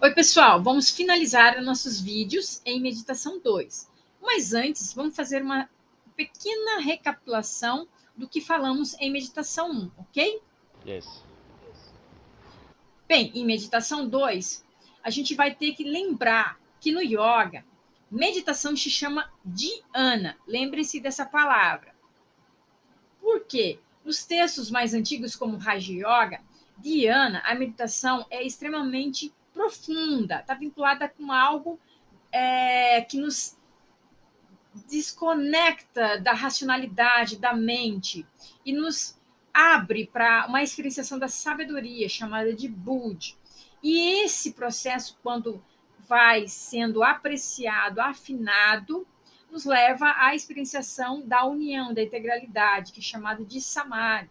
Oi, pessoal, vamos finalizar nossos vídeos em meditação 2. Mas antes, vamos fazer uma pequena recapitulação do que falamos em meditação 1, ok? Yes. Bem, em meditação 2, a gente vai ter que lembrar que no yoga, meditação se chama dhyana. Lembre-se dessa palavra. Por quê? Nos textos mais antigos, como Raja Yoga, dhyana, a meditação é extremamente profunda, está vinculada com algo que nos desconecta da racionalidade, da mente, e nos abre para uma experienciação da sabedoria, chamada de Budi. E esse processo, quando vai sendo apreciado, afinado, nos leva à experienciação da união, da integralidade, que é chamado de Samadhi.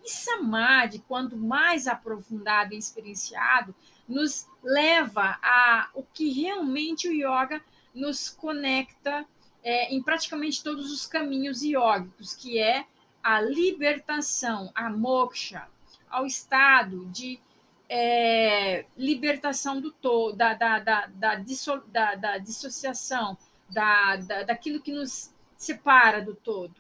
E Samadhi, quando mais aprofundado e experienciado, nos leva a o que realmente o yoga nos conecta em praticamente todos os caminhos iógicos, que é a libertação, a moksha, ao estado de libertação do todo, da dissociação, daquilo que nos separa do todo.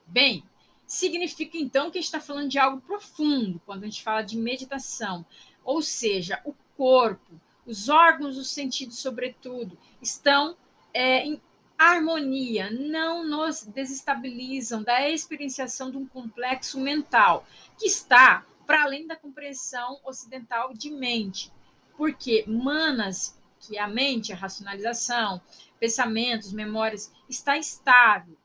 Bem, significa então que a gente está falando de algo profundo quando a gente fala de meditação, ou seja, o corpo, os órgãos, os sentidos, sobretudo, estão em harmonia, não nos desestabilizam da experienciação de um complexo mental que está para além da compreensão ocidental de mente, porque manas, que é a mente, a racionalização, pensamentos, memórias, está estável.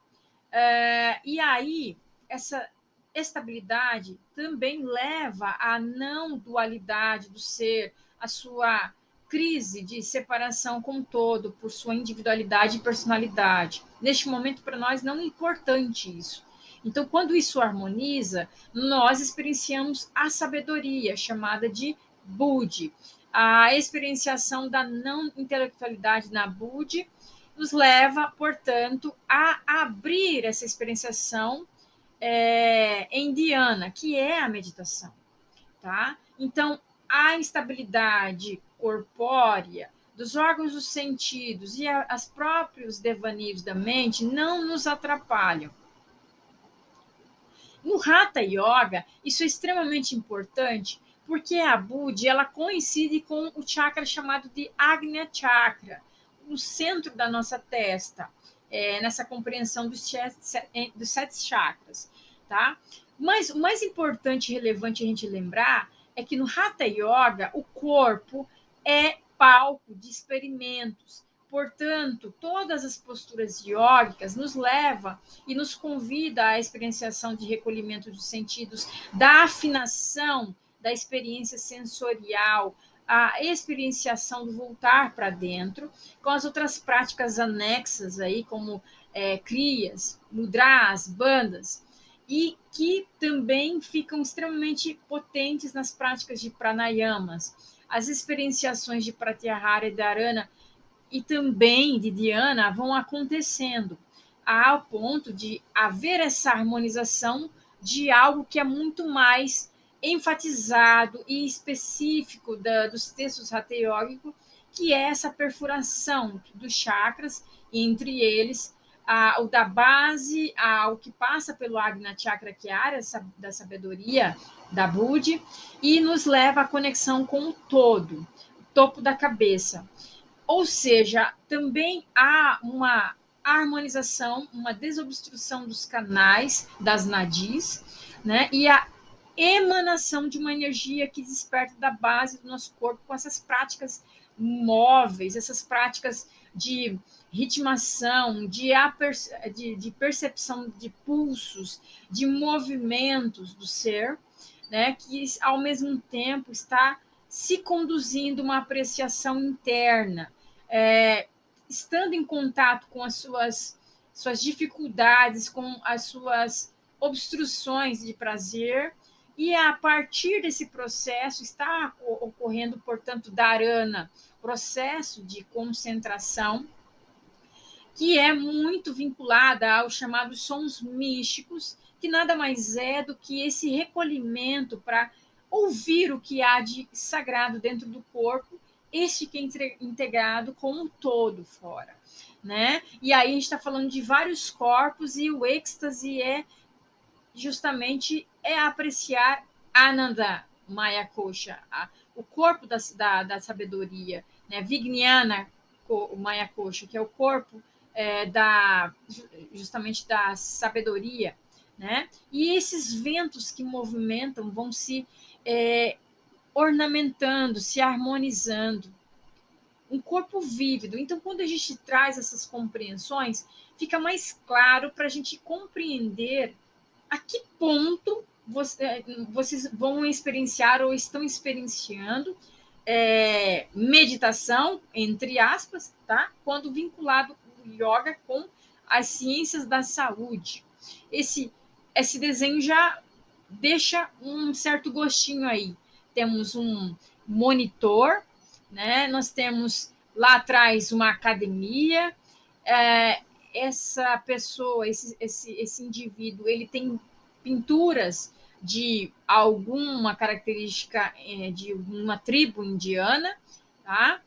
E aí, essa estabilidade também leva à não dualidade do ser, à sua crise de separação com o todo, por sua individualidade e personalidade. Neste momento, para nós, não é importante isso. Então, quando isso harmoniza, nós experienciamos a sabedoria, chamada de Budi. A experienciação da não intelectualidade na Budi nos leva, portanto, a abrir essa experienciação em dhyana, que é a meditação, tá? Então, a instabilidade corpórea dos órgãos dos sentidos e os próprios devanios da mente não nos atrapalham. No Hatha Yoga, isso é extremamente importante, porque a Budi ela coincide com o chakra chamado de Agnya Chakra, no centro da nossa testa, nessa compreensão dos sete chakras, tá? Mas o mais importante e relevante a gente lembrar é que no Hatha Yoga o corpo é palco de experimentos. Portanto, todas as posturas iógicas nos levam e nos convida à experienciação de recolhimento dos sentidos, da afinação da experiência sensorial, a experienciação do voltar para dentro, com as outras práticas anexas aí, como kriyas, mudras, bandas, e que também ficam extremamente potentes nas práticas de pranayamas. As experienciações de pratyahara e dharana e também de dhyana vão acontecendo ao ponto de haver essa harmonização de algo que é muito mais enfatizado e específico dos textos hatha yógicos, que é essa perfuração dos chakras, entre eles o da base, o que passa pelo Agnya Chakra, que é a área da sabedoria, da Budi, e nos leva à conexão com o todo, o topo da cabeça. Ou seja, também há uma harmonização, uma desobstrução dos canais, das nadis, né? E a emanação de uma energia que desperta da base do nosso corpo com essas práticas móveis, essas práticas de ritmação, de percepção de pulsos, de movimentos do ser, né? Que ao mesmo tempo está se conduzindo uma apreciação interna, estando em contato com as suas dificuldades, com as suas obstruções de prazer, e a partir desse processo está ocorrendo, portanto, dharana, processo de concentração, que é muito vinculada aos chamados sons místicos, que nada mais é do que esse recolhimento para ouvir o que há de sagrado dentro do corpo, este que é integrado com um todo fora, né? E aí a gente está falando de vários corpos e o êxtase é justamente apreciar Ananda Maya Kosha, o corpo da sabedoria, né? Vijnana Maya Kosha, que é o corpo justamente da sabedoria, né? E esses ventos que movimentam vão se ornamentando, se harmonizando. Um corpo vívido. Então, quando a gente traz essas compreensões, fica mais claro para a gente compreender a que ponto vocês vão experienciar ou estão experienciando meditação, entre aspas, tá? Quando vinculado o yoga com as ciências da saúde. Esse desenho já deixa um certo gostinho aí. Temos um monitor, né? Nós temos lá atrás uma academia. Essa pessoa, esse indivíduo, ele tem pinturas de alguma característica de uma tribo indiana, tá?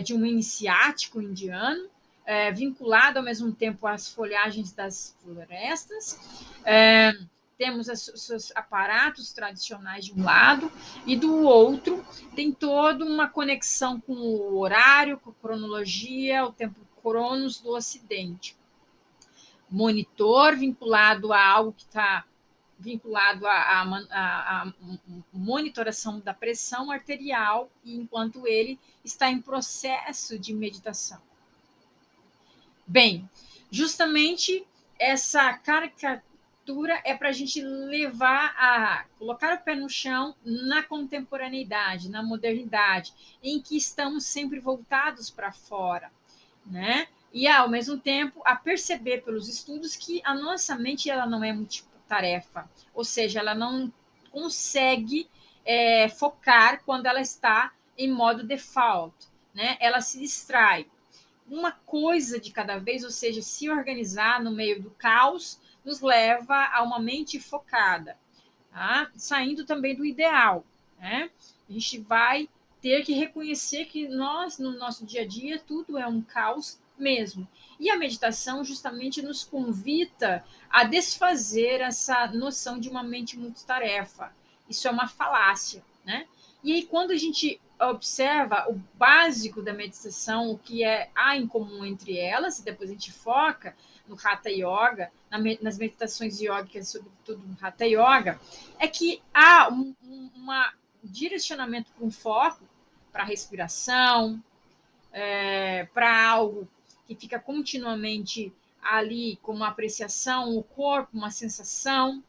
De um iniciático indiano, vinculado ao mesmo tempo às folhagens das florestas. Temos os seus aparatos tradicionais de um lado, e do outro tem toda uma conexão com o horário, com a cronologia, o tempo Cronos do Ocidente. Monitor vinculado a algo que está vinculado à monitoração da pressão arterial, enquanto ele está em processo de meditação. Bem, justamente essa caricatura é para a gente levar a colocar o pé no chão na contemporaneidade, na modernidade, em que estamos sempre voltados para fora, né? E ao mesmo tempo a perceber pelos estudos que a nossa mente ela não é multitarefa, ou seja, ela não consegue focar quando ela está em modo default, né? Ela se distrai. Uma coisa de cada vez, ou seja, se organizar no meio do caos, nos leva a uma mente focada, tá? Saindo também do ideal, né? A gente vai ter que reconhecer que nós, no nosso dia a dia, tudo é um caos mesmo. E a meditação justamente nos convida a desfazer essa noção de uma mente multitarefa. Isso é uma falácia, né? E aí, quando a gente observa o básico da meditação, o que há em comum entre elas, e depois a gente foca no Hatha Yoga, nas meditações yógicas, sobretudo no Hatha Yoga, é que há um direcionamento para um foco, para a respiração, para algo que fica continuamente ali como uma apreciação, o corpo, uma sensação,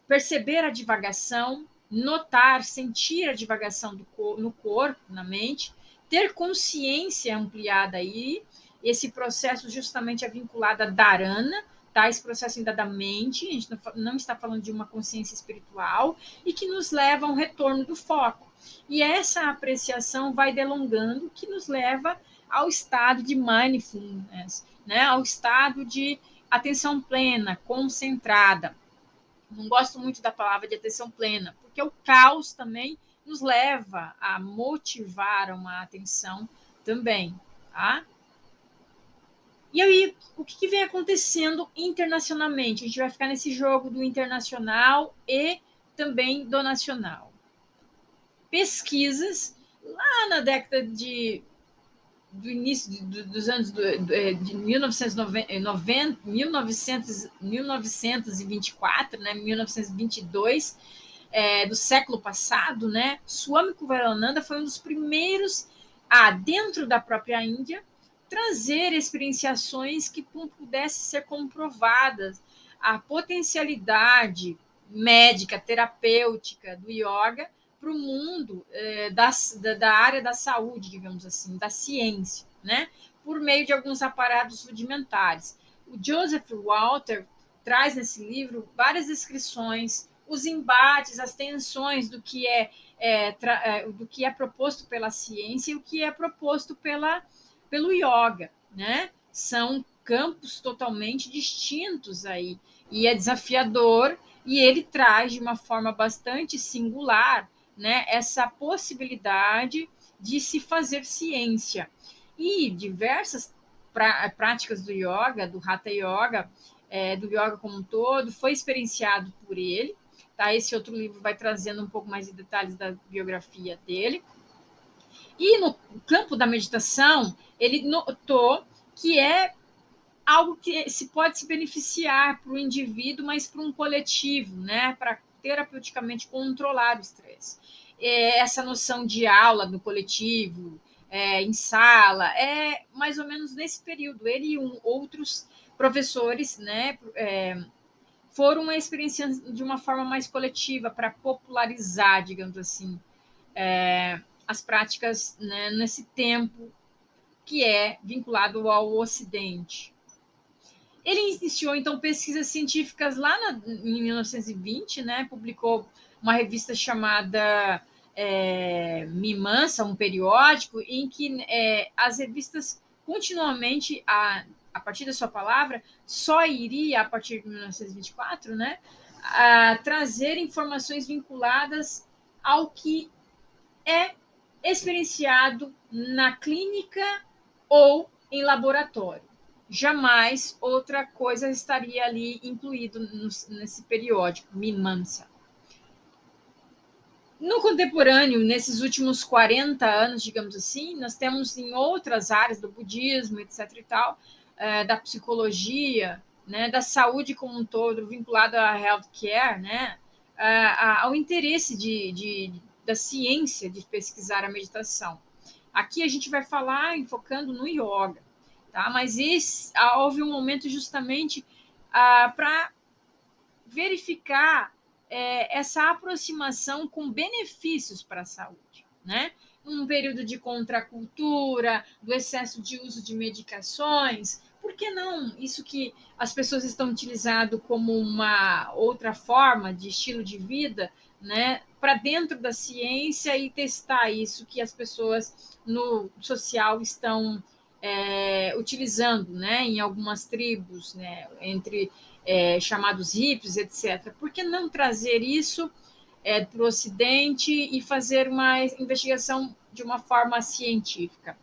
perceber a divagação, notar, sentir a divagação no corpo, na mente, ter consciência ampliada aí. Esse processo justamente é vinculado a dharana, tá? Esse processo ainda da mente, a gente não está falando de uma consciência espiritual, e que nos leva a um retorno do foco. E essa apreciação vai delongando, que nos leva ao estado de mindfulness, né? Ao estado de atenção plena, concentrada. Não gosto muito da palavra de atenção plena, porque o caos também nos leva a motivar uma atenção também, tá? E aí, o que vem acontecendo internacionalmente? A gente vai ficar nesse jogo do internacional e também do nacional. Pesquisas lá na década do início dos anos de 1924, né, 1922, do século passado, né, Swami Vivekananda foi um dos primeiros dentro da própria Índia, trazer experienciações que pudessem ser comprovadas a potencialidade médica, terapêutica do yoga para o mundo da área da saúde, digamos assim, da ciência, né? Por meio de alguns aparatos rudimentares. O Joseph Walter traz nesse livro várias descrições, os embates, as tensões do que é proposto pela ciência e o que é proposto pelo yoga, né? São campos totalmente distintos aí, e é desafiador E ele traz de uma forma bastante singular, né, essa possibilidade de se fazer ciência. E diversas práticas do yoga, do Hatha Yoga, do yoga como um todo, foi experienciado por ele. Tá? Esse outro livro vai trazendo um pouco mais de detalhes da biografia dele. E no campo da meditação, ele notou que é algo que se pode se beneficiar para o indivíduo, mas para um coletivo, né? Para terapeuticamente controlar o estresse. Essa noção de aula no coletivo, em sala, é mais ou menos nesse período. Ele e outros professores, né? Foram uma experiência de uma forma mais coletiva para popularizar, digamos assim, as práticas, né, nesse tempo que é vinculado ao Ocidente. Ele iniciou, então, pesquisas científicas lá em 1920, né? Publicou uma revista chamada Mimansa, um periódico, em que as revistas continuamente, a partir da sua palavra, só iria, a partir de 1924, né? A trazer informações vinculadas ao que é experienciado na clínica ou em laboratório. Jamais outra coisa estaria ali incluído nesse periódico, Mimansa. No contemporâneo, nesses últimos 40 anos, digamos assim, nós temos em outras áreas do budismo, etc. e tal, da psicologia, né, da saúde como um todo, vinculado à healthcare, né, ao interesse da ciência de pesquisar a meditação. Aqui a gente vai falar focando no yoga, tá? Mas houve um momento justamente para verificar essa aproximação com benefícios para a saúde, né? Um período de contracultura, do excesso de uso de medicações, por que não? Isso que as pessoas estão utilizando como uma outra forma de estilo de vida, né? Para dentro da ciência e testar isso que as pessoas no social estão utilizando, né? Em algumas tribos, né? Entre chamados hippies, etc. Por que não trazer isso para o Ocidente e fazer uma investigação de uma forma científica?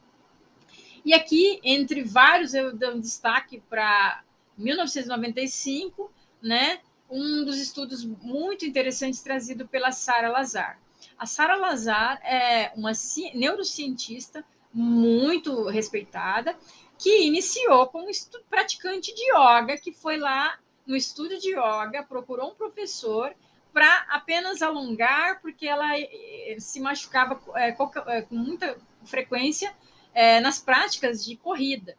E aqui, entre vários, eu dou um destaque para 1995, né? Um dos estudos muito interessantes trazido pela Sara Lazar. A Sara Lazar é uma neurocientista muito respeitada, que iniciou como praticante de yoga, que foi lá no estúdio de yoga, procurou um professor para apenas alongar, porque ela se machucava com muita frequência nas práticas de corrida.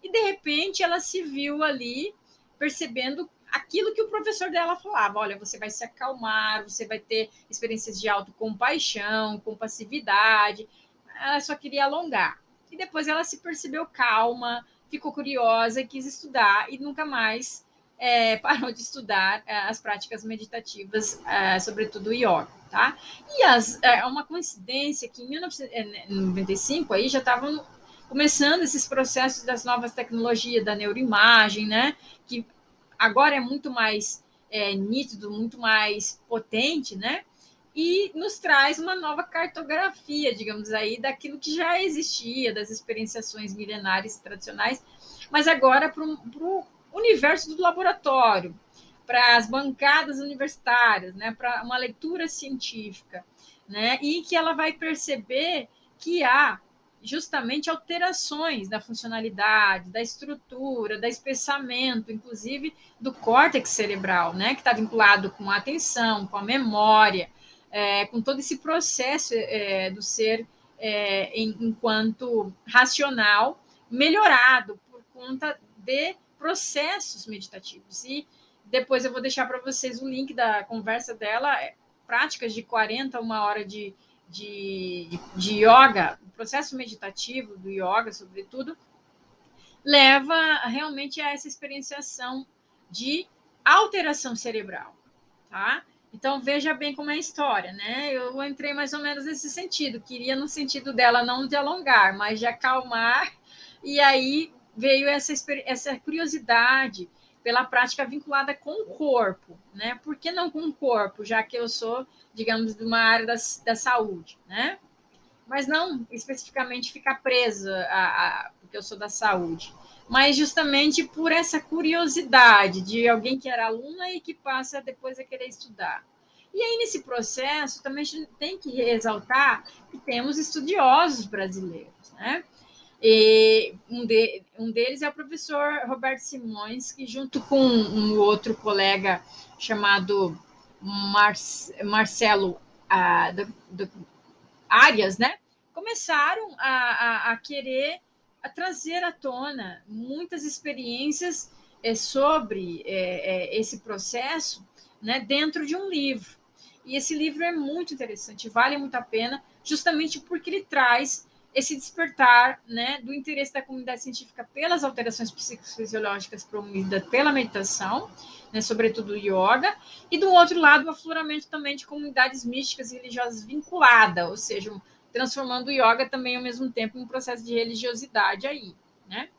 E, de repente, ela se viu ali percebendo aquilo que o professor dela falava: olha, você vai se acalmar, você vai ter experiências de autocompaixão, compassividade. Ela só queria alongar. E depois ela se percebeu calma, ficou curiosa, quis estudar e nunca mais parou de estudar as práticas meditativas, sobretudo o yoga, tá? E é uma coincidência que em 1995 aí já estavam começando esses processos das novas tecnologias, da neuroimagem, né? Que agora é muito mais nítido, muito mais potente, né? E nos traz uma nova cartografia, digamos aí, daquilo que já existia, das experienciações milenares tradicionais, mas agora para o universo do laboratório, para as bancadas universitárias, né? Para uma leitura científica, né? E que ela vai perceber que há justamente alterações da funcionalidade, da estrutura, da espessamento, inclusive do córtex cerebral, né, que está vinculado com a atenção, com a memória, com todo esse processo do ser enquanto racional melhorado por conta de processos meditativos. E depois eu vou deixar para vocês o link da conversa dela, práticas de 40 a 1 hora de yoga, o processo meditativo do yoga, sobretudo, leva realmente a essa experienciação de alteração cerebral, tá? Então, veja bem como é a história, né? Eu entrei mais ou menos nesse sentido, queria no sentido dela não de alongar, mas de acalmar, e aí veio essa curiosidade pela prática vinculada com o corpo, né? Por que não com o corpo, já que eu sou, digamos, de uma área da saúde, né? Mas não especificamente ficar presa porque eu sou da saúde, mas justamente por essa curiosidade de alguém que era aluna e que passa depois a querer estudar. E aí, nesse processo, também a gente tem que ressaltar que temos estudiosos brasileiros, né? E um deles é o professor Roberto Simões, que junto com um outro colega chamado Marcelo do Arias, né? Começaram a querer trazer à tona muitas experiências sobre esse processo, né, dentro de um livro. E esse livro é muito interessante, vale muito a pena, justamente porque ele traz esse despertar, né, do interesse da comunidade científica pelas alterações psicofisiológicas promovidas pela meditação, né, sobretudo o yoga, e do outro lado o afloramento também de comunidades místicas e religiosas vinculadas, ou seja, transformando o yoga também ao mesmo tempo em um processo de religiosidade aí, né?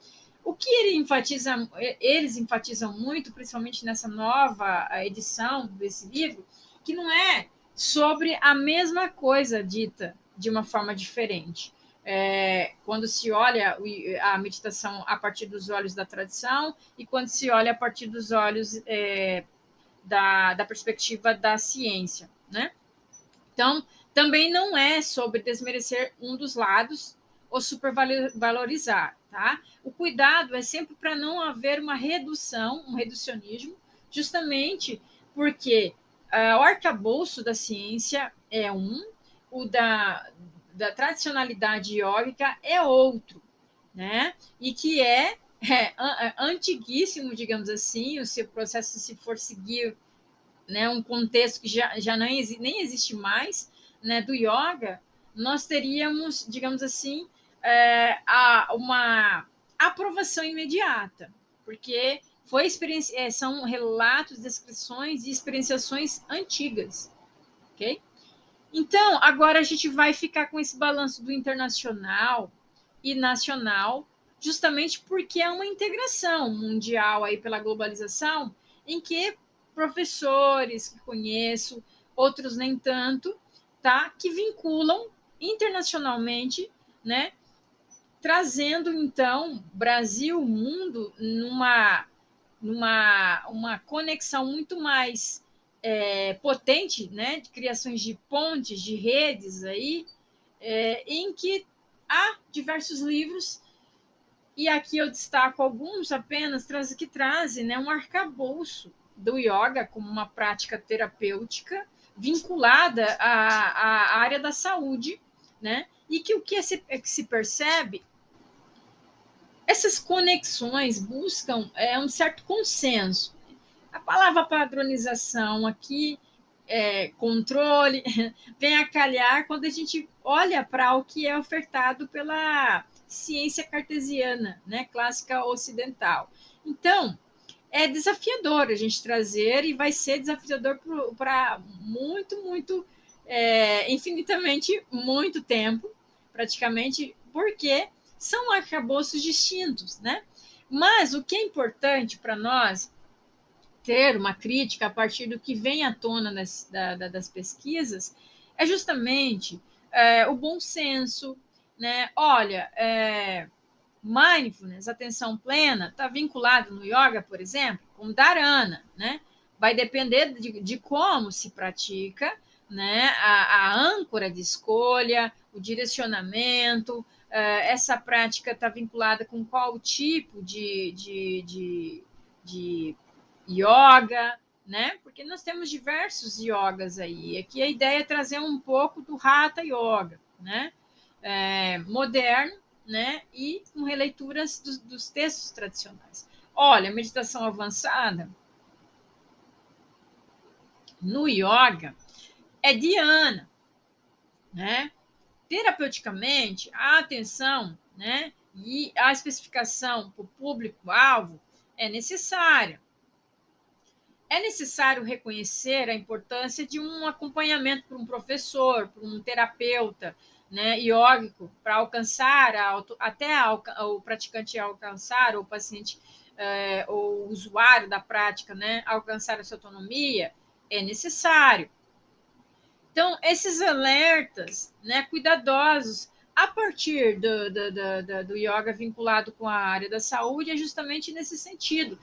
O que eles enfatizam muito, principalmente nessa nova edição desse livro, que não é sobre a mesma coisa dita de uma forma diferente. Quando se olha a meditação a partir dos olhos da tradição e quando se olha a partir dos olhos da perspectiva da ciência, né? Então, também não é sobre desmerecer um dos lados ou supervalorizar, tá? O cuidado é sempre para não haver uma redução, um reducionismo, justamente porque o arcabouço da ciência é o da tradicionalidade iógica é outro, né? E que antiguíssimo, digamos assim, o seu processo, se for seguir, né, um contexto que já não nem existe mais, né, do yoga, nós teríamos, digamos assim, uma aprovação imediata, porque são relatos, descrições e experienciações antigas, ok? Então, agora a gente vai ficar com esse balanço do internacional e nacional, justamente porque é uma integração mundial aí pela globalização, em que professores que conheço, outros nem tanto, tá? Que vinculam internacionalmente, né? Trazendo então Brasil, mundo numa uma conexão muito mais potente, né, de criações de pontes, de redes aí, em que há diversos livros, e aqui eu destaco alguns apenas que trazem, né, um arcabouço do yoga como uma prática terapêutica vinculada à área da saúde, né, e que o que se percebe, essas conexões buscam um certo consenso. A palavra padronização aqui, controle, vem a calhar quando a gente olha para o que é ofertado pela ciência cartesiana, né, clássica ocidental. Então, é desafiador a gente trazer, e vai ser desafiador para muito, infinitamente muito tempo, praticamente, porque são arcabouços distintos, né? Mas o que é importante para nós ter uma crítica a partir do que vem à tona das pesquisas é justamente o bom senso, né? Olha, mindfulness, atenção plena, está vinculado no yoga, por exemplo, com dharana, né? Vai depender de como se pratica, né? A âncora de escolha, o direcionamento, essa prática está vinculada com qual tipo de yoga, né? Porque nós temos diversos yogas aí. Aqui a ideia é trazer um pouco do Hatha Yoga, né? Moderno, né? E com releituras dos textos tradicionais. Olha, a meditação avançada no yoga é dhyana, né? Terapeuticamente, a atenção, né? E a especificação para o público-alvo é necessária. É necessário reconhecer a importância de um acompanhamento por um professor, por um terapeuta, né, iógico, para alcançar, até o praticante alcançar, ou o paciente o usuário da prática, né, alcançar essa autonomia, é necessário. Então, esses alertas, né, cuidadosos a partir do yoga vinculado com a área da saúde é justamente nesse sentido,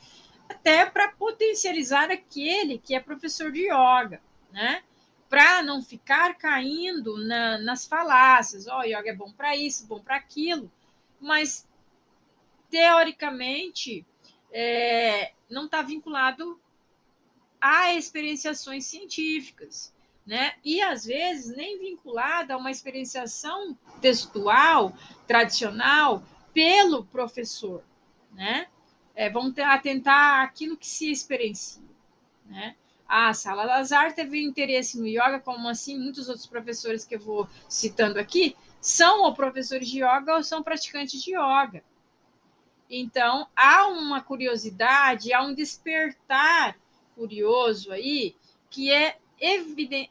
até para potencializar aquele que é professor de yoga, né? Para não ficar caindo nas falácias, yoga é bom para isso, bom para aquilo, mas teoricamente não está vinculado a experienciações científicas, né? E às vezes nem vinculada a uma experienciação textual tradicional pelo professor, né? Vamos atentar àquilo que se experiencia, né? A Salazar teve interesse no yoga, como assim muitos outros professores que eu vou citando aqui são ou professores de yoga ou são praticantes de yoga. Então, há uma curiosidade, há um despertar curioso aí que é evidente,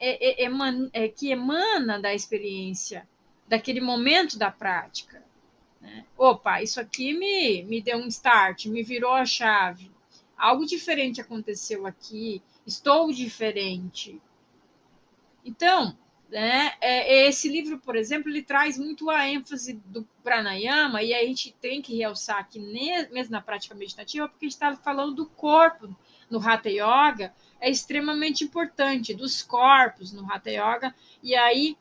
que emana da experiência, daquele momento da prática. Né? Opa, isso aqui me deu um start, me virou a chave. Algo diferente aconteceu aqui, estou diferente. Então, né, esse livro, por exemplo, ele traz muito a ênfase do pranayama, e a gente tem que realçar aqui, mesmo na prática meditativa, porque a gente está falando do corpo no Hatha Yoga, é extremamente importante, dos corpos no Hatha Yoga, e aí,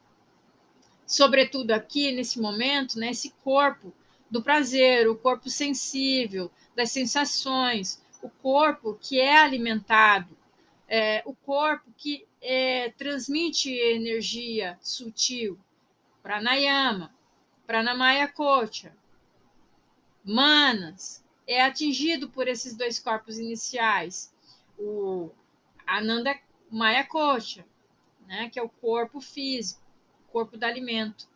sobretudo aqui, nesse momento, né, esse corpo do prazer, o corpo sensível, das sensações, o corpo que é alimentado, o corpo que transmite energia sutil, pranayama, pranamaya kocha, manas, é atingido por esses dois corpos iniciais, o ananda maya kocha, né, que é o corpo físico, o corpo do alimento,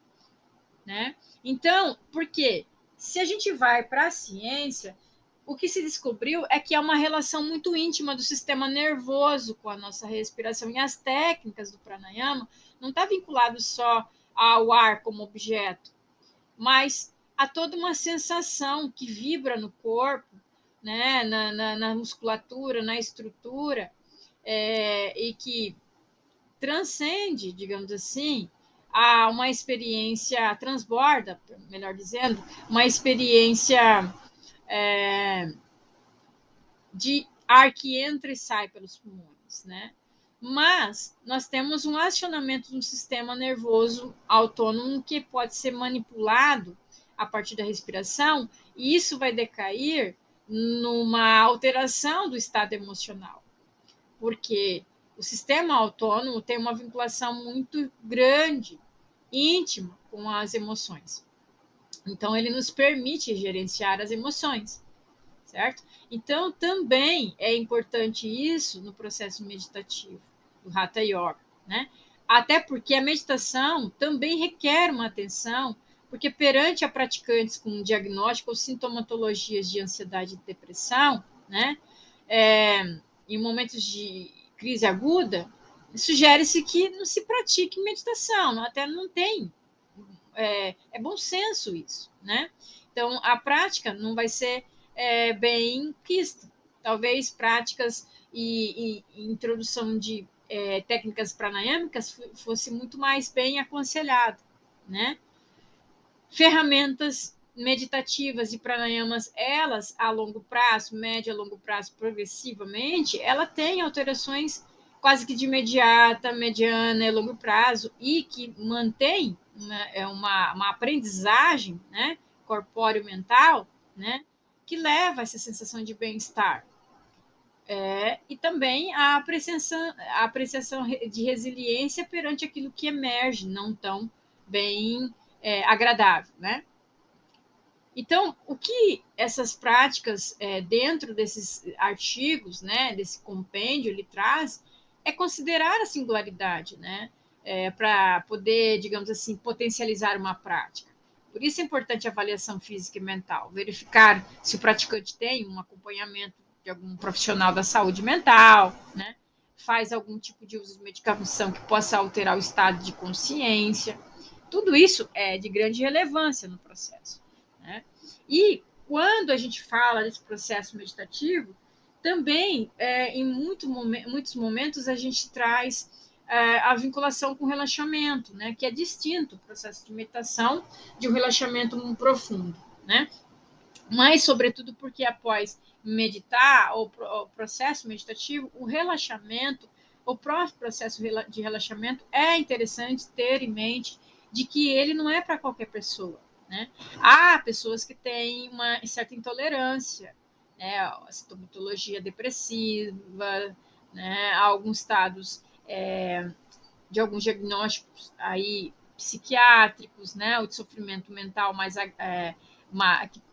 né? Então, por quê? Se a gente vai para a ciência, o que se descobriu é que há uma relação muito íntima do sistema nervoso com a nossa respiração, e as técnicas do pranayama não está vinculado só ao ar como objeto, mas a toda uma sensação que vibra no corpo, né, na musculatura, na estrutura, e que transcende, digamos assim, a uma experiência, transborda, melhor dizendo, uma experiência de ar que entra e sai pelos pulmões, né? Mas nós temos um acionamento do sistema nervoso autônomo que pode ser manipulado a partir da respiração, e isso vai decair numa alteração do estado emocional, porque o sistema autônomo tem uma vinculação muito grande, íntima, com as emoções. Então, ele nos permite gerenciar as emoções, certo? Então, também é importante isso no processo meditativo do Hatha Yoga, né? Até porque a meditação também requer uma atenção, porque perante a praticantes com diagnóstico ou sintomatologias de ansiedade e depressão, né? Em momentos de crise aguda, sugere-se que não se pratique meditação, até não tem. É bom senso isso, né? Então, a prática não vai ser bem quista. Talvez práticas e introdução de técnicas pranayâmicas fosse muito mais bem aconselhado, né? Ferramentas meditativas e pranayamas, elas a longo prazo, médio a longo prazo, progressivamente, ela tem alterações quase que de imediata, mediana e longo prazo, e que mantém uma aprendizagem, né, corpóreo-mental, né, que leva a essa sensação de bem-estar. E também a apreciação de resiliência perante aquilo que emerge, não tão bem agradável, né? Então, o que essas práticas dentro desses artigos, né, desse compêndio, ele traz, é considerar a singularidade, né, para poder, digamos assim, potencializar uma prática. Por isso é importante a avaliação física e mental, verificar se o praticante tem um acompanhamento de algum profissional da saúde mental, né, faz algum tipo de uso de medicação que possa alterar o estado de consciência. Tudo isso é de grande relevância no processo, né? E quando a gente fala desse processo meditativo, também, em muitos momentos, a gente traz a vinculação com o relaxamento, né? Que é distinto o processo de meditação de um relaxamento profundo, né? Mas, sobretudo, porque após meditar, o processo meditativo, o relaxamento, o próprio processo de relaxamento é interessante ter em mente de que ele não é para qualquer pessoa, né? Há pessoas que têm uma certa intolerância, né? A sintomatologia depressiva, né? Alguns estados de alguns diagnósticos aí psiquiátricos, né? O de sofrimento mental mais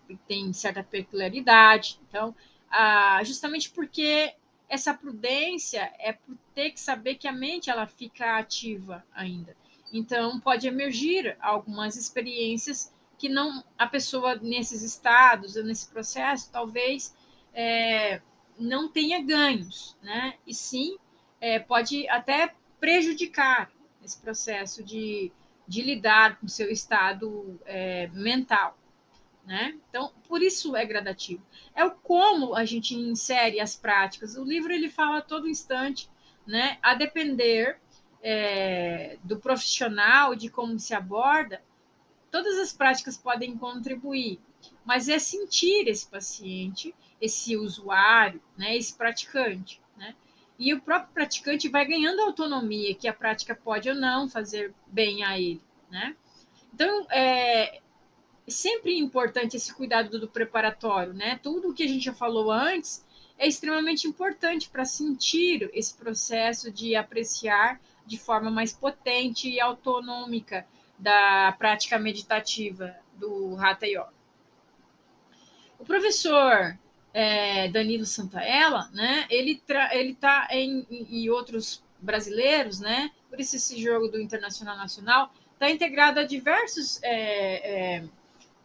que tem certa peculiaridade. Então, justamente porque essa prudência é por ter que saber que a mente ela fica ativa ainda. Então, pode emergir algumas experiências que não a pessoa nesses estados, nesse processo, talvez não tenha ganhos, né? E sim pode até prejudicar esse processo de lidar com o seu estado mental. Né? Então, por isso é gradativo. É o como a gente insere as práticas. O livro ele fala a todo instante, né? A depender do profissional, de como se aborda, todas as práticas podem contribuir, mas é sentir esse paciente, esse usuário, né? Esse praticante, né? E o próprio praticante vai ganhando autonomia, que a prática pode ou não fazer bem a ele, né? Então, sempre importante esse cuidado do preparatório, né? Tudo o que a gente já falou antes é extremamente importante para sentir esse processo de apreciar de forma mais potente e autonômica da prática meditativa do Hatha Yoga. O professor Danilo Santaella, né? Ele está e outros brasileiros, né? Por isso esse jogo do Internacional Nacional está integrado a diversos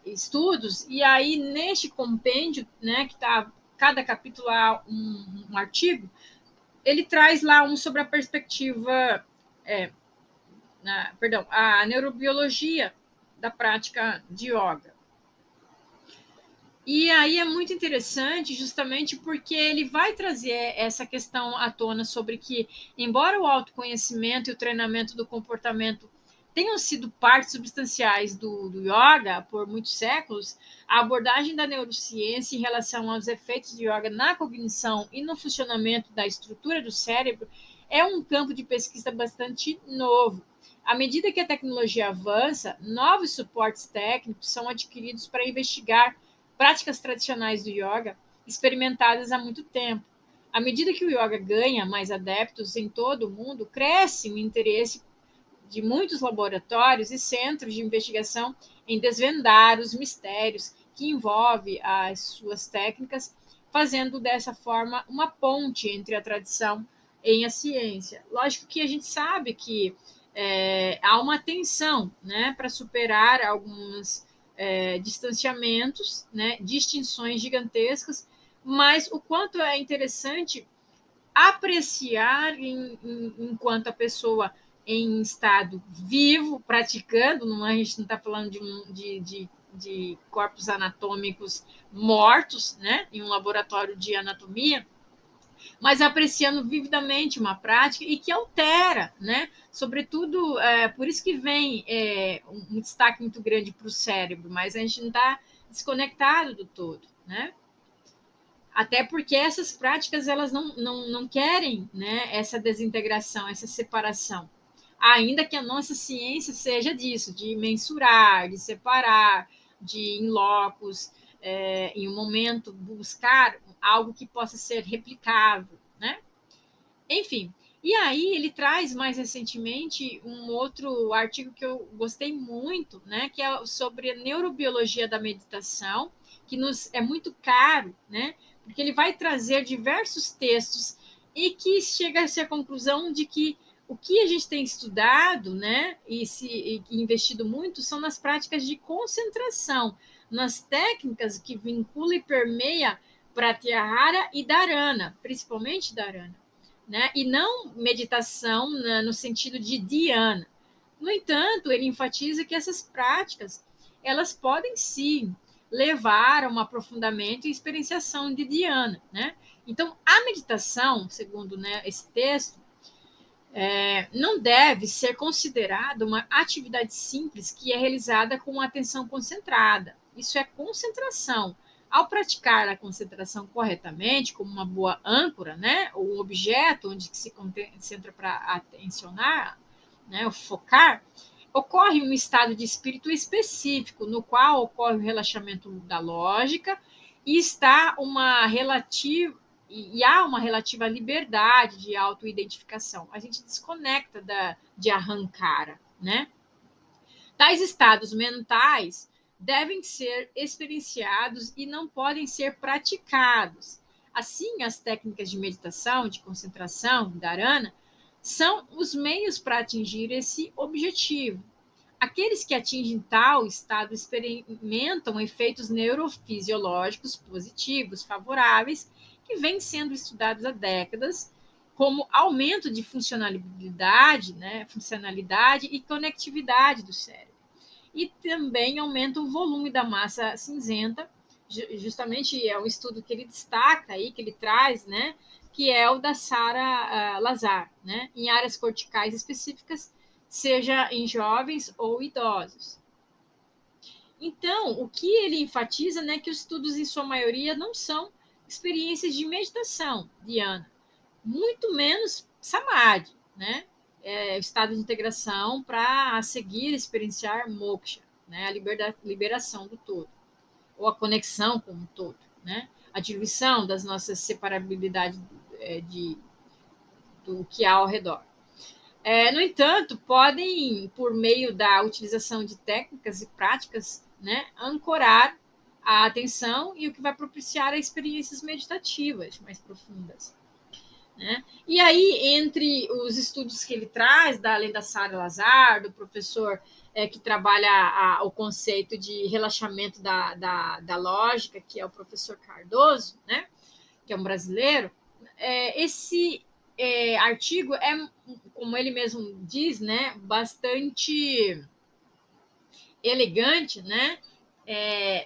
estudos, e aí neste compêndio, né, que está cada capítulo há um artigo, ele traz lá um sobre a perspectiva, a neurobiologia da prática de yoga. E aí é muito interessante, justamente porque ele vai trazer essa questão à tona sobre que, embora o autoconhecimento e o treinamento do comportamento tenham sido partes substanciais do yoga por muitos séculos, a abordagem da neurociência em relação aos efeitos de yoga na cognição e no funcionamento da estrutura do cérebro é um campo de pesquisa bastante novo. À medida que a tecnologia avança, novos suportes técnicos são adquiridos para investigar práticas tradicionais do yoga experimentadas há muito tempo. À medida que o yoga ganha mais adeptos em todo o mundo, cresce o interesse de muitos laboratórios e centros de investigação em desvendar os mistérios que envolve as suas técnicas, fazendo dessa forma uma ponte entre a tradição e a ciência. Lógico que a gente sabe que há uma tensão, né, para superar alguns distanciamentos, né, distinções gigantescas, mas o quanto é interessante apreciar enquanto a pessoa em estado vivo, praticando, não, a gente não está falando de corpos anatômicos mortos, né, em um laboratório de anatomia, mas apreciando vividamente uma prática e que altera, né? Sobretudo, por isso que vem um destaque muito grande para o cérebro, mas a gente não está desconectado do todo, né? Até porque essas práticas elas não querem, né, essa desintegração, essa separação. Ainda que a nossa ciência seja disso, de mensurar, de separar, de em locos, em um momento, buscar algo que possa ser replicável, né? Enfim, e aí ele traz mais recentemente um outro artigo que eu gostei muito, né, que é sobre a neurobiologia da meditação, que nos é muito caro, né, porque ele vai trazer diversos textos e que chega-se à conclusão de que o que a gente tem estudado, né, e investido muito são nas práticas de concentração, nas técnicas que vincula e permeia Pratyahara e Dharana, principalmente Dharana, né? E não meditação no sentido de dhyana. No entanto, ele enfatiza que essas práticas elas podem sim levar a um aprofundamento e experienciação de dhyana, né? Então, a meditação, segundo, né, esse texto, não deve ser considerada uma atividade simples que é realizada com atenção concentrada. Isso é concentração. Ao praticar a concentração corretamente, como uma boa âncora, né, ou um objeto onde se concentra para atencionar, né, o focar, ocorre um estado de espírito específico, no qual ocorre o relaxamento da lógica e está uma relativa e há uma relativa liberdade de autoidentificação. A gente desconecta de arrancara, né? Tais estados mentais devem ser experienciados e não podem ser praticados. Assim, as técnicas de meditação, de concentração, dharana, são os meios para atingir esse objetivo. Aqueles que atingem tal estado experimentam efeitos neurofisiológicos positivos, favoráveis, que vêm sendo estudados há décadas, como aumento de funcionalidade, né, funcionalidade e conectividade do cérebro. E também aumenta o volume da massa cinzenta, justamente é um estudo que ele destaca aí, que ele traz, né, que é o da Sara Lazar, né, em áreas corticais específicas, seja em jovens ou idosos. Então, o que ele enfatiza, né, que os estudos, em sua maioria, não são experiências de meditação, Diana, muito menos samadhi, né, o estado de integração para a seguir experienciar moksha, né, a liberação do todo, ou a conexão com o todo, né, a diluição das nossas separabilidades do que há ao redor. No entanto, podem, por meio da utilização de técnicas e práticas, né, ancorar a atenção e o que vai propiciar experiências meditativas mais profundas. Né? E aí, entre os estudos que ele traz, além da Sara Lazar, do professor que trabalha o conceito de relaxamento da lógica, que é o professor Cardoso, né, que é um brasileiro, esse artigo é, como ele mesmo diz, né, bastante elegante, né,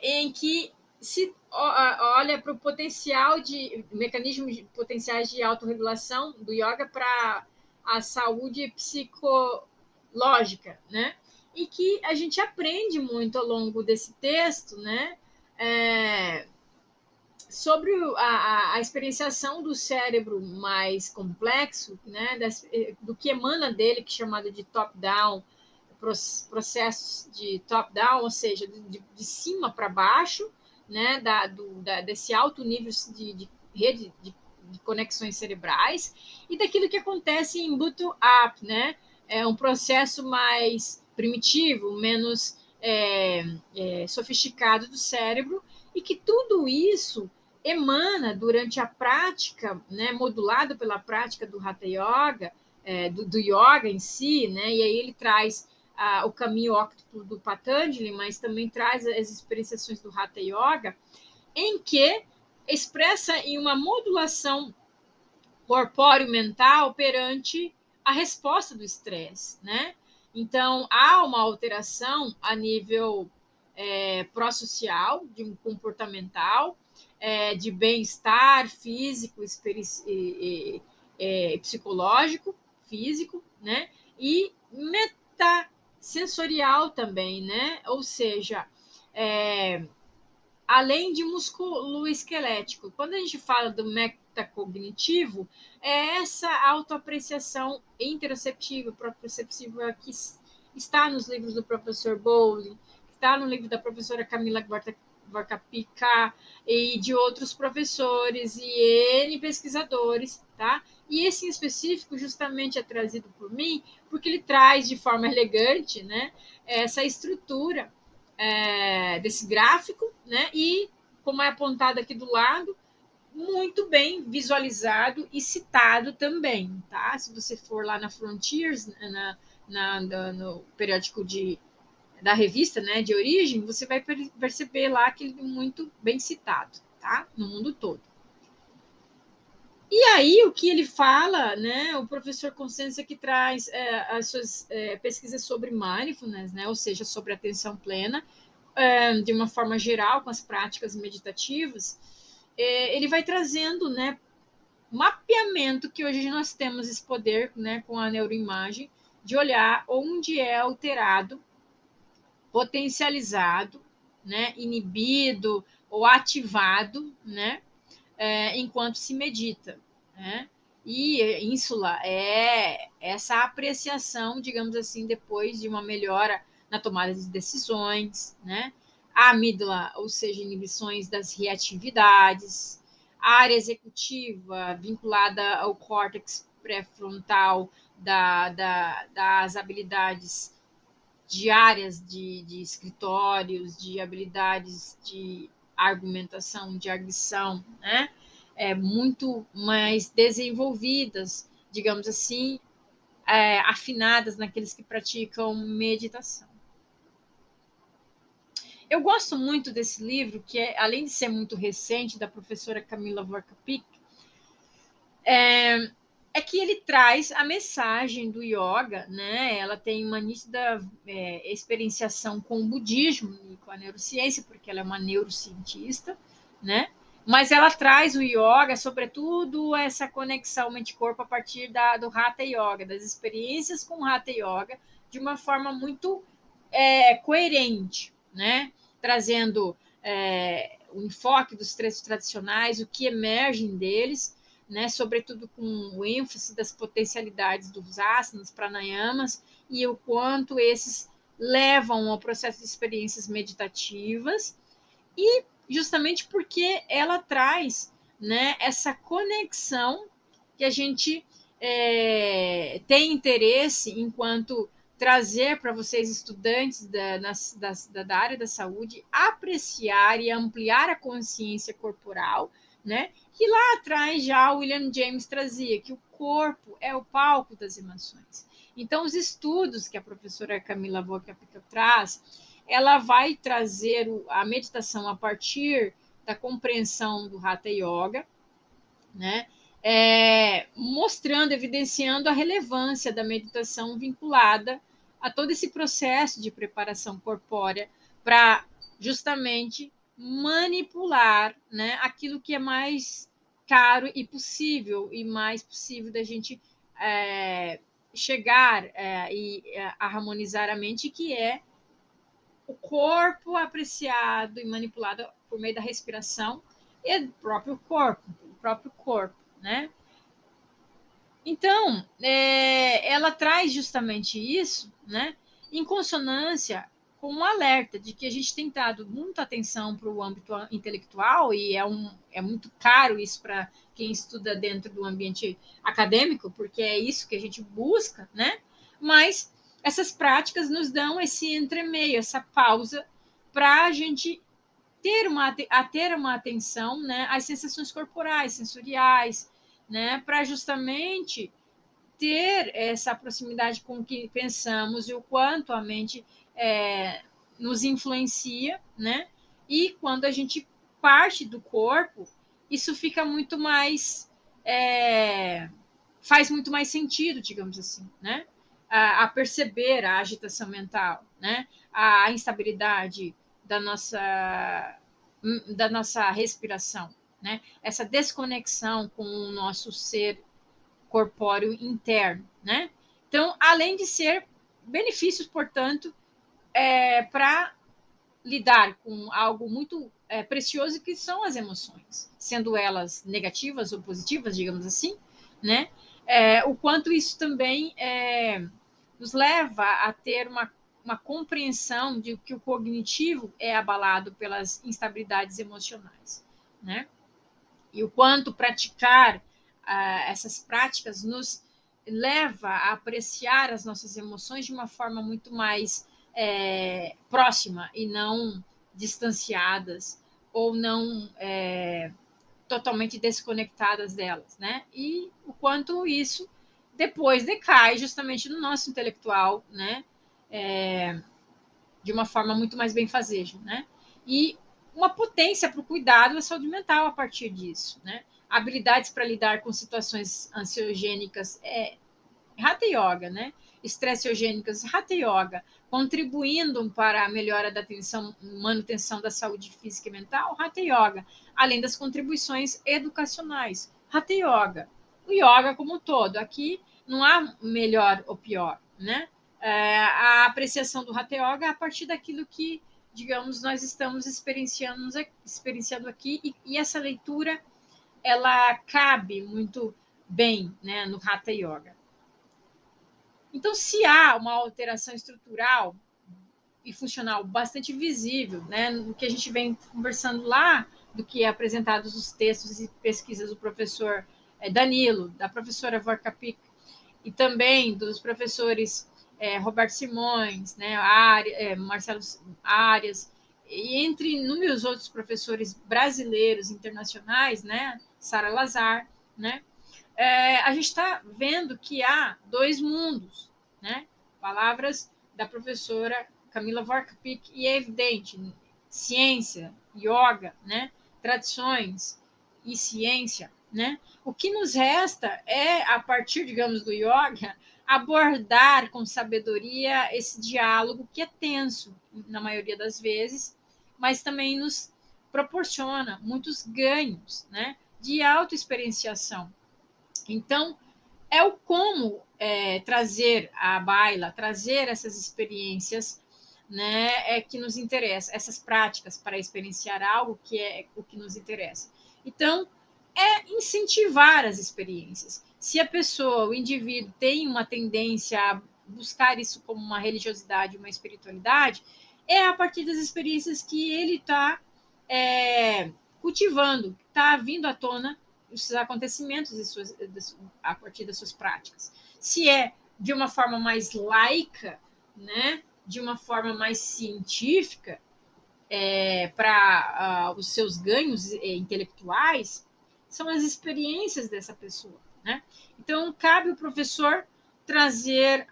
em que se olha para o potencial de mecanismos potenciais de autorregulação do yoga para a saúde psicológica, né? E que a gente aprende muito ao longo desse texto, né? Sobre a experienciação do cérebro mais complexo, né, do que emana dele, que é chamado de top-down, processos de top-down, ou seja, de cima para baixo, né, desse alto nível de rede de conexões cerebrais, e daquilo que acontece em bottom-up, né, é um processo mais primitivo, menos sofisticado do cérebro, e que tudo isso emana durante a prática, né, modulado pela prática do Hatha Yoga, do yoga em si, né, e aí ele traz o caminho óctuplo do Patanjali, mas também traz as experienciações do Hatha Yoga, em que expressa em uma modulação corpóreo-mental perante a resposta do estresse, né? Então, há uma alteração a nível pró-social, de um comportamental, de bem-estar físico, psicológico, físico, né? E metasensorial também, né? Ou seja, além de músculo esquelético. Quando a gente fala do metacognitivo, é essa autoapreciação interoceptiva, proprioceptiva que está nos livros do professor Bowley, está no livro da professora Camila Varkapika e de outros professores e N pesquisadores, tá? E esse em específico justamente é trazido por mim, porque ele traz de forma elegante, né, essa estrutura desse gráfico, né? E, como é apontado aqui do lado, muito bem visualizado e citado também, tá? Se você for lá na Frontiers, no periódico da revista, né, de origem, você vai perceber lá que ele é muito bem citado, tá? No mundo todo. E aí, o que ele fala, né, o professor Consciência que traz as suas pesquisas sobre mindfulness, né, ou seja, sobre atenção plena, de uma forma geral, com as práticas meditativas, ele vai trazendo, né, mapeamento, que hoje nós temos esse poder, né, com a neuroimagem, de olhar onde é alterado, potencializado, né, inibido ou ativado, né, enquanto se medita, né? E ínsula é essa apreciação, digamos assim, depois de uma melhora na tomada de decisões, né? A amígdala, ou seja, inibições das reatividades, a área executiva vinculada ao córtex pré-frontal das habilidades diárias de escritórios, de habilidades de argumentação, de arguição, né? Muito mais desenvolvidas, digamos assim, afinadas naqueles que praticam meditação. Eu gosto muito desse livro, que além de ser muito recente, da professora Camila Vorkapik, é que ele traz a mensagem do yoga, né? Ela tem uma nítida experienciação com o budismo e com a neurociência, porque ela é uma neurocientista, né? Mas ela traz o yoga, sobretudo essa conexão mente-corpo a partir do Hatha Yoga, das experiências com o Hatha Yoga, de uma forma muito coerente, né? Trazendo o enfoque dos trechos tradicionais, o que emergem deles, né, sobretudo com o ênfase das potencialidades dos asanas, pranayamas, e o quanto esses levam ao processo de experiências meditativas, e justamente porque ela traz, né, essa conexão que a gente tem interesse enquanto trazer para vocês, estudantes da área da saúde, apreciar e ampliar a consciência corporal, né? Que lá atrás já o William James trazia, que o corpo é o palco das emoções. Então, os estudos que a professora Camila Vorkapik traz, ela vai trazer a meditação a partir da compreensão do Hatha Yoga, né? Mostrando, evidenciando a relevância da meditação vinculada a todo esse processo de preparação corpórea para justamente manipular, né, aquilo que é mais caro e possível, e mais possível da gente chegar e harmonizar a mente, que é o corpo apreciado e manipulado por meio da respiração e do próprio corpo, né? Então, ela traz justamente isso, né, em consonância com um alerta de que a gente tem dado muita atenção para o âmbito intelectual, e é muito caro isso para quem estuda dentro do ambiente acadêmico, porque é isso que a gente busca, né? Mas essas práticas nos dão esse entremeio, essa pausa, para a gente ter uma atenção, né, às sensações corporais, sensoriais, né, para justamente ter essa proximidade com o que pensamos e o quanto a mente nos influencia, né? E quando a gente parte do corpo, isso fica muito mais faz muito mais sentido, digamos assim, né? A perceber a agitação mental, né? A instabilidade da nossa respiração, né? Essa desconexão com o nosso ser corpóreo interno, né? Então, além de ser benefícios, portanto, para lidar com algo muito precioso, que são as emoções, sendo elas negativas ou positivas, digamos assim, né? O quanto isso também nos leva a ter uma compreensão de que o cognitivo é abalado pelas instabilidades emocionais, né? E o quanto praticar essas práticas nos leva a apreciar as nossas emoções de uma forma muito mais próxima e não distanciadas ou não totalmente desconectadas delas, né? E o quanto isso depois decai justamente no nosso intelectual, né? De uma forma muito mais benfazeja, né? E uma potência para o cuidado da saúde mental a partir disso, né? Habilidades para lidar com situações ansiogênicas Hatha Yoga, né? Estressiogênicas, Hatha Yoga, contribuindo para a melhora da manutenção da saúde física e mental, Hatha Yoga, além das contribuições educacionais, Hatha Yoga. O yoga como um todo, aqui não há melhor ou pior, né? A apreciação do Hatha Yoga é a partir daquilo que, digamos, nós estamos experienciando aqui, e essa leitura, ela cabe muito bem, né, no Hatha Yoga. Então, se há uma alteração estrutural e funcional bastante visível, né, no que a gente vem conversando lá, do que é apresentado nos textos e pesquisas do professor Danilo, da professora Vorkapik, e também dos professores Roberto Simões, né, Marcelo Arias, e entre inúmeros outros professores brasileiros, internacionais, né, Sara Lazar, né, a gente está vendo que há dois mundos, né? Palavras da professora Camila Vorkapik, e é evidente, ciência, yoga, né? Tradições e ciência, né? O que nos resta é, a partir, digamos, do yoga, abordar com sabedoria esse diálogo que é tenso, na maioria das vezes, mas também nos proporciona muitos ganhos, né? De autoexperienciação. Então, é o como trazer à baila, trazer essas experiências, né, que nos interessa, essas práticas para experienciar algo que é o que nos interessa. Então, é incentivar as experiências. Se a pessoa, o indivíduo, tem uma tendência a buscar isso como uma religiosidade, uma espiritualidade, é a partir das experiências que ele está cultivando, está vindo à tona os acontecimentos a partir das suas práticas. Se é de uma forma mais laica, né, de uma forma mais científica, para os seus ganhos intelectuais, são as experiências dessa pessoa, né? Então, cabe o professor trazer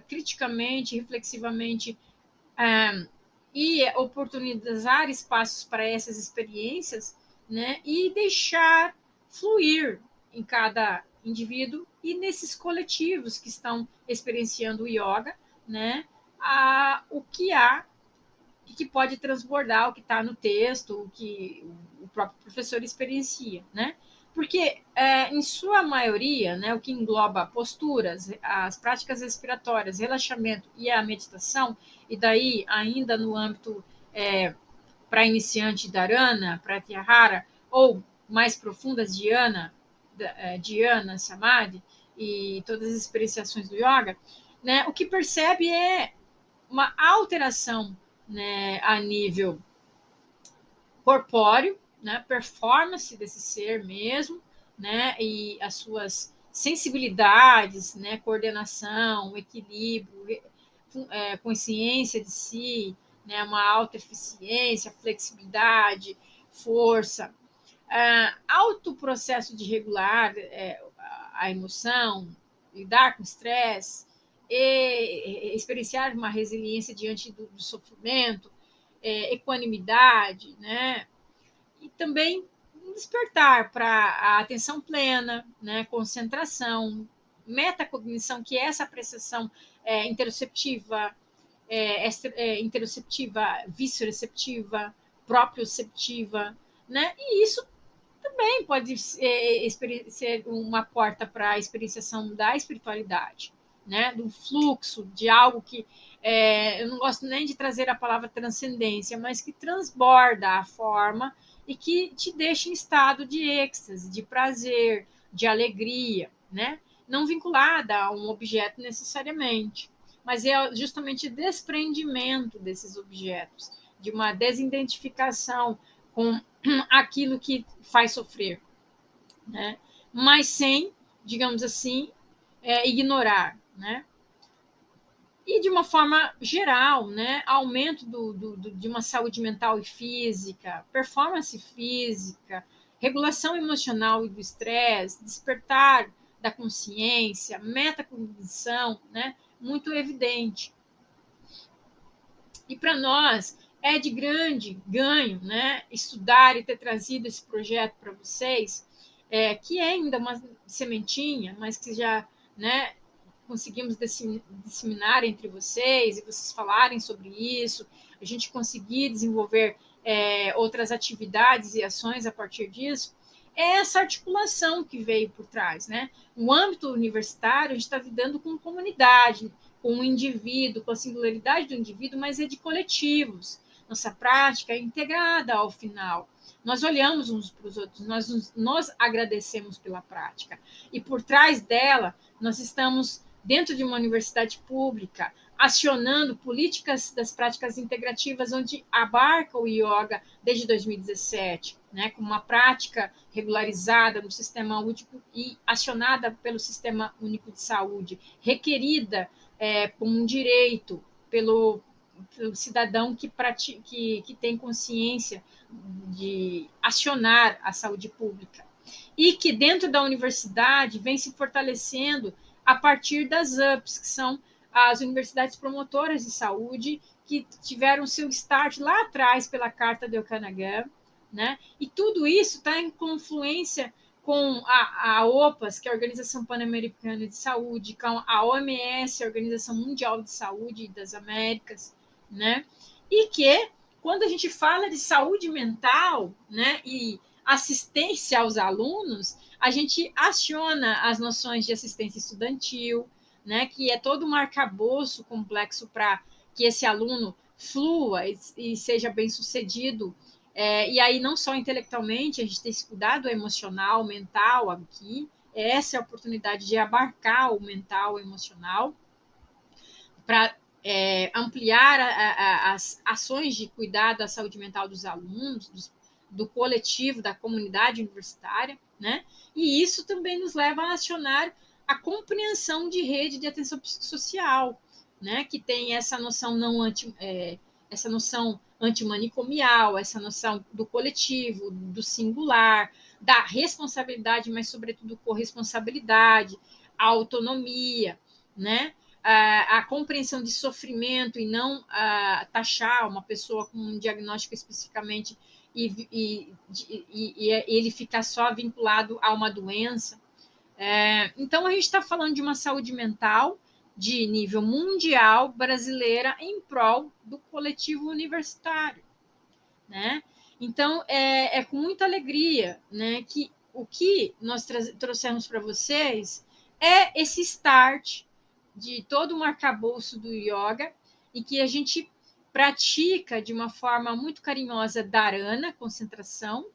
criticamente, reflexivamente, e oportunizar espaços para essas experiências, né? E deixar fluir em cada indivíduo e nesses coletivos que estão experienciando o yoga, né? O que há e que pode transbordar o que está no texto, o que o próprio professor experiencia, né? Porque, em sua maioria, né, o que engloba posturas, as práticas respiratórias, relaxamento e a meditação, e daí, ainda no âmbito para iniciante Dharana, Pratyahara, ou mais profundas Dhyana, Samadhi, e todas as experienciações do yoga, né, o que percebe é uma alteração, né, a nível corpóreo, né, performance desse ser mesmo, né, e as suas sensibilidades, né, coordenação, equilíbrio, consciência de si, né, uma alta eficiência, flexibilidade, força, alto processo de regular a emoção, lidar com estresse, e experienciar uma resiliência diante do sofrimento, equanimidade, né? E também despertar para a atenção plena, né? Concentração, metacognição, que é essa apreciação interoceptiva, interoceptiva, vice-receptiva, proprioceptiva, né? E isso também pode ser uma porta para a experienciação da espiritualidade, né? Do fluxo de algo que eu não gosto nem de trazer a palavra transcendência, mas que transborda a forma e que te deixa em estado de êxtase, de prazer, de alegria, né? Não vinculada a um objeto necessariamente, mas é justamente desprendimento desses objetos, de uma desidentificação com aquilo que faz sofrer, né? Mas sem, digamos assim, ignorar, né? E de uma forma geral, né? Aumento de uma saúde mental e física, performance física, regulação emocional e do estresse, despertar da consciência, metacognição, né? Muito evidente. E para nós é de grande ganho, né, estudar e ter trazido esse projeto para vocês, que é ainda uma sementinha, mas que já, né, conseguimos disseminar entre vocês e vocês falarem sobre isso, a gente conseguir desenvolver outras atividades e ações a partir disso, é essa articulação que veio por trás, né? No âmbito universitário, a gente está lidando com comunidade, com o indivíduo, com a singularidade do indivíduo, mas é de coletivos. Nossa prática é integrada ao final. Nós olhamos uns para os outros, nós agradecemos pela prática. E por trás dela, nós estamos dentro de uma universidade pública, acionando políticas das práticas integrativas, onde abarca o yoga desde 2017, né, como uma prática regularizada no Sistema Único e acionada pelo Sistema Único de Saúde, requerida como um direito pelo cidadão que tem consciência de acionar a saúde pública. E que dentro da universidade vem se fortalecendo a partir das UPS, que são as universidades promotoras de saúde, que tiveram seu start lá atrás pela Carta de Okanagan, né? E tudo isso está em confluência com a OPAS, que é a Organização Pan-Americana de Saúde, com a OMS, a Organização Mundial de Saúde das Américas, né? E que, quando a gente fala de saúde mental, né, e assistência aos alunos, a gente aciona as noções de assistência estudantil, né, que é todo um arcabouço complexo para que esse aluno flua e seja bem sucedido. E aí, não só intelectualmente, a gente tem esse cuidado emocional, mental aqui, essa é a oportunidade de abarcar o mental, o emocional, para ampliar as ações de cuidado à saúde mental dos alunos, do coletivo, da comunidade universitária, né? E isso também nos leva a acionar a compreensão de rede de atenção psicossocial, né? Que tem essa noção essa noção antimanicomial, essa noção do coletivo, do singular, da responsabilidade, mas sobretudo corresponsabilidade, a autonomia, né? A compreensão de sofrimento e não taxar uma pessoa com um diagnóstico especificamente e ele ficar só vinculado a uma doença. Então, a gente está falando de uma saúde mental de nível mundial brasileira em prol do coletivo universitário, né? Então, é com muita alegria, né, que o que nós trouxemos para vocês é esse start de todo um arcabouço do yoga e que a gente pratica de uma forma muito carinhosa dharana, concentração,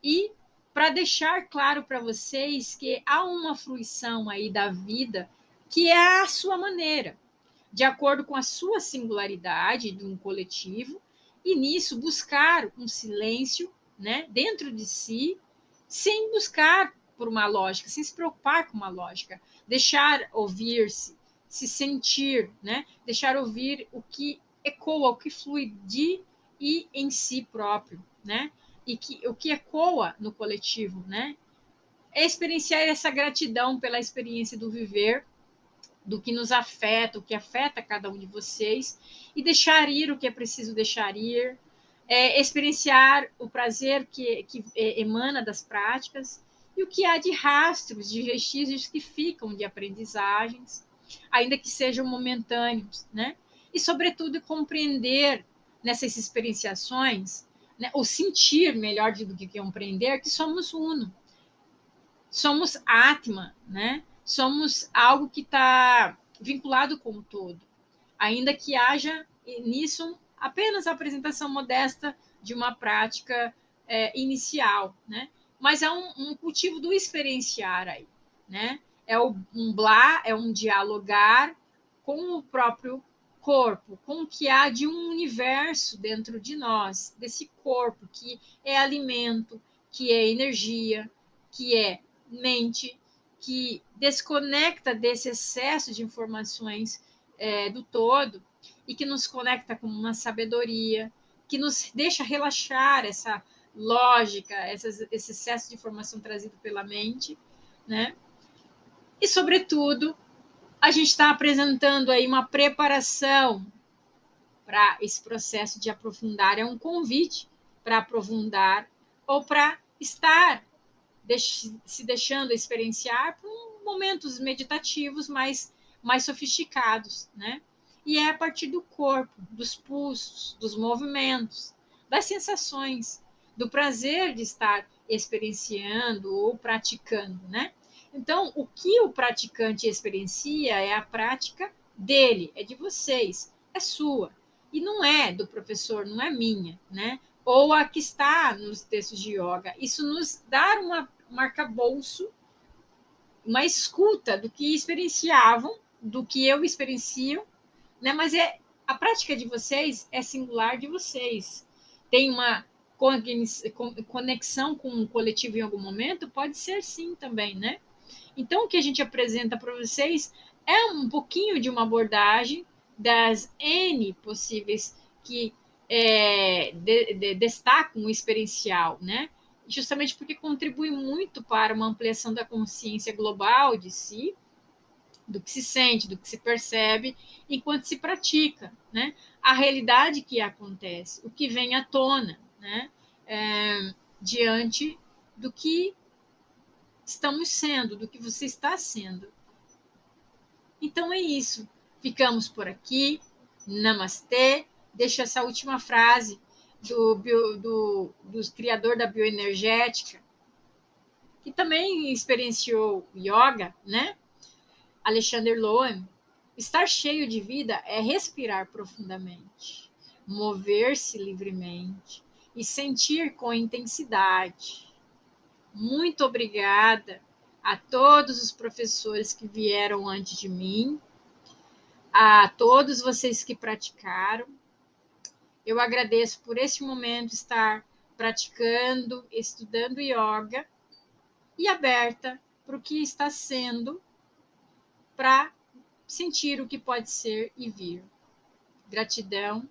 e para deixar claro para vocês que há uma fruição aí da vida que é a sua maneira, de acordo com a sua singularidade de um coletivo, e nisso buscar um silêncio, né, dentro de si, sem buscar por uma lógica, sem se preocupar com uma lógica, deixar ouvir-se, se sentir, né, deixar ouvir o que ecoa, o que flui de e em si próprio, né, o que ecoa no coletivo, né, é experienciar essa gratidão pela experiência do viver, do que nos afeta, o que afeta cada um de vocês, e deixar ir o que é preciso deixar ir, experienciar o prazer que emana das práticas e o que há de rastros, de vestígios que ficam de aprendizagens, ainda que sejam momentâneos, né? E, sobretudo, compreender nessas experienciações, né, ou sentir, melhor do que compreender, que somos uno, somos Atma, né? Somos algo que está vinculado com o todo, ainda que haja nisso apenas a apresentação modesta de uma prática inicial, né? Mas é um cultivo do experienciar aí, né? Um blá, é um dialogar com o próprio corpo, com o que há de um universo dentro de nós, desse corpo que é alimento, que é energia, que é mente, que desconecta desse excesso de informações do todo e que nos conecta com uma sabedoria, que nos deixa relaxar essa lógica, esse excesso de informação trazido pela mente, né? E, sobretudo, a gente está apresentando aí uma preparação para esse processo de aprofundar, é um convite para aprofundar ou para estar se deixando experienciar por momentos meditativos, mas mais sofisticados, né? E é a partir do corpo, dos pulsos, dos movimentos, das sensações, do prazer de estar experienciando ou praticando, né? Então, o que o praticante experiencia é a prática dele, é de vocês, é sua. E não é do professor, não é minha, né? Ou a que está nos textos de yoga. Isso nos dá um arcabouço, uma escuta do que experienciavam, do que eu experiencio, né? Mas a prática de vocês é singular de vocês. Tem uma conexão com o coletivo em algum momento? Pode ser sim também, né? Então, o que a gente apresenta para vocês é um pouquinho de uma abordagem das N possíveis que destacam o experiencial, né? Justamente porque contribui muito para uma ampliação da consciência global de si, do que se sente, do que se percebe, enquanto se pratica, né? A realidade que acontece, o que vem à tona, né? Diante do que estamos sendo, do que você está sendo. Então é isso. Ficamos por aqui. Namastê. Deixo essa última frase do criador da bioenergética, que também experienciou yoga, né? Alexander Lowen. Estar cheio de vida é respirar profundamente, mover-se livremente e sentir com intensidade. Muito obrigada a todos os professores que vieram antes de mim, a todos vocês que praticaram. Eu agradeço por esse momento estar praticando, estudando yoga e aberta para o que está sendo, para sentir o que pode ser e vir. Gratidão